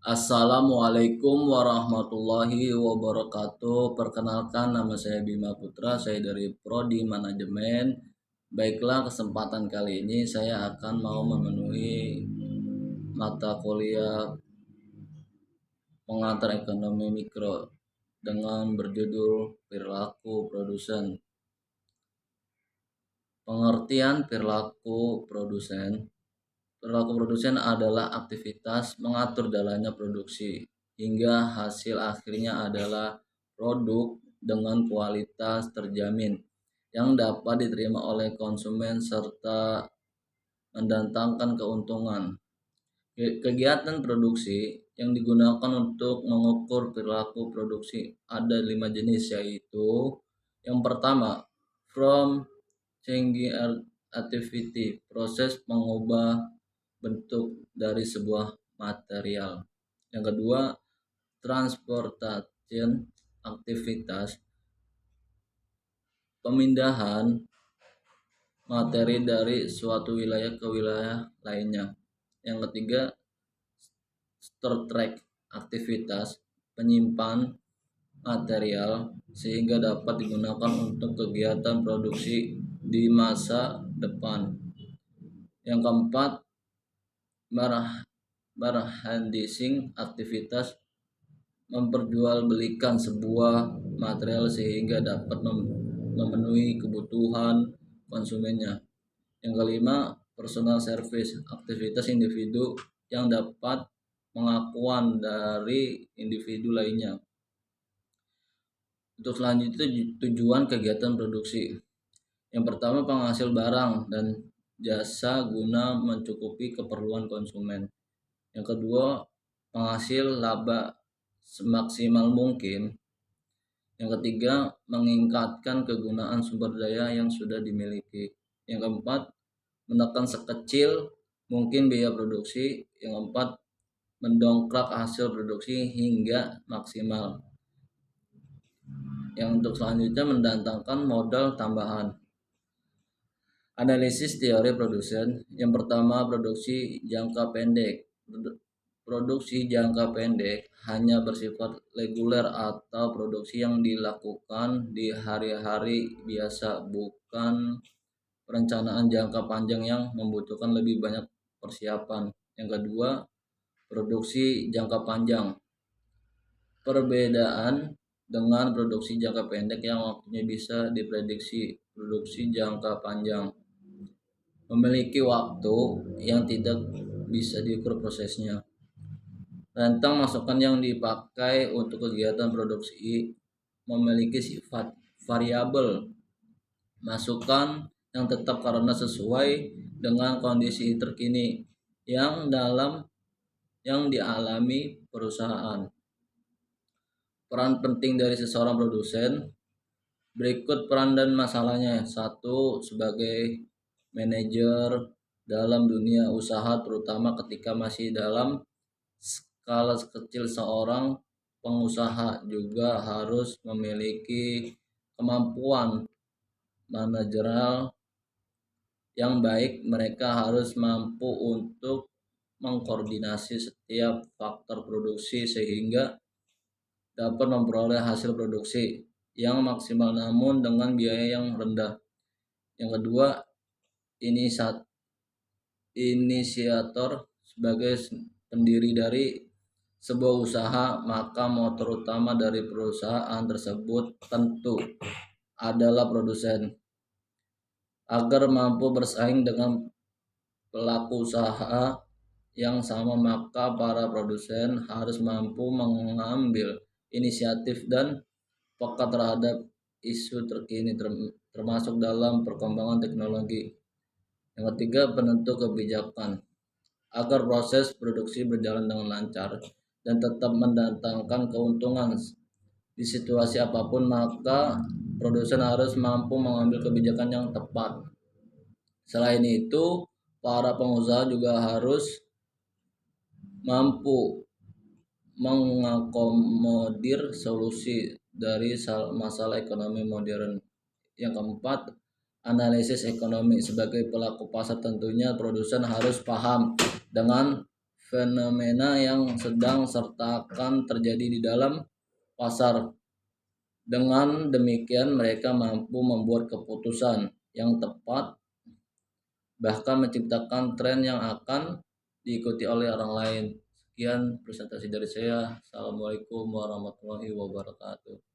Assalamualaikum warahmatullahi wabarakatuh. Perkenalkan, nama saya Bima Putra, saya dari Prodi Manajemen. Baiklah, kesempatan kali ini saya akan mau memenuhi mata kuliah pengantar ekonomi mikro dengan berjudul perilaku produsen. Pengertian perilaku produsen. Perilaku produsen adalah aktivitas mengatur jalannya produksi hingga hasil akhirnya adalah produk dengan kualitas terjamin yang dapat diterima oleh konsumen serta mendatangkan keuntungan. Kegiatan produksi yang digunakan untuk mengukur perilaku produksi ada 5 jenis, yaitu yang pertama, from changing activity, proses mengubah bentuk dari sebuah material. Yang kedua, transportation, aktivitas pemindahan materi dari suatu wilayah ke wilayah lainnya. Yang ketiga, store track, aktivitas penyimpan material sehingga dapat digunakan untuk kegiatan produksi di masa depan. Yang keempat, merchandising, aktivitas memperjualbelikan sebuah material sehingga dapat memenuhi kebutuhan konsumennya. Yang kelima, personal service, aktivitas individu yang dapat pengakuan dari individu lainnya. Untuk selanjutnya, tujuan kegiatan produksi. Yang pertama, penghasil barang dan jasa guna mencukupi keperluan konsumen. Yang kedua, penghasil laba semaksimal mungkin. Yang ketiga, meningkatkan kegunaan sumber daya yang sudah dimiliki. Yang keempat, menekan sekecil mungkin biaya produksi. Yang keempat, mendongkrak hasil produksi hingga maksimal. Yang untuk selanjutnya, mendatangkan modal tambahan. Analisis teori produsen. Yang pertama, produksi jangka pendek. Produksi jangka pendek hanya bersifat reguler atau produksi yang dilakukan di hari-hari biasa, bukan perencanaan jangka panjang yang membutuhkan lebih banyak persiapan. Yang kedua, produksi jangka panjang. Perbedaan dengan produksi jangka pendek yang waktunya bisa diprediksi, produksi jangka panjang memiliki waktu yang tidak bisa diukur prosesnya. Rentang masukan yang dipakai untuk kegiatan produksi memiliki sifat variabel. Masukan yang tetap karena sesuai dengan kondisi terkini yang dialami perusahaan. Peran penting dari seseorang produsen. Berikut peran dan masalahnya. 1. Sebagai manajer dalam dunia usaha, terutama ketika masih dalam skala kecil, seorang pengusaha juga harus memiliki kemampuan manajerial yang baik. Mereka harus mampu untuk mengkoordinasi setiap faktor produksi sehingga dapat memperoleh hasil produksi yang maksimal namun dengan biaya yang rendah. Yang kedua, inisiator. Sebagai pendiri dari sebuah usaha, maka motor utama dari perusahaan tersebut tentu adalah produsen. Agar mampu bersaing dengan pelaku usaha yang sama, maka para produsen harus mampu mengambil inisiatif dan peka terhadap isu terkini termasuk dalam perkembangan teknologi. Yang ketiga, penentu kebijakan. Agar proses produksi berjalan dengan lancar dan tetap mendatangkan keuntungan di situasi apapun, maka produsen harus mampu mengambil kebijakan yang tepat. Selain itu, para pengusaha juga harus mampu mengakomodir solusi dari masalah ekonomi modern. Yang keempat, analisis ekonomi. Sebagai pelaku pasar, tentunya produsen harus paham dengan fenomena yang sedang serta akan terjadi di dalam pasar. Dengan demikian mereka mampu membuat keputusan yang tepat, bahkan menciptakan tren yang akan diikuti oleh orang lain. Sekian presentasi dari saya. Assalamualaikum warahmatullahi wabarakatuh.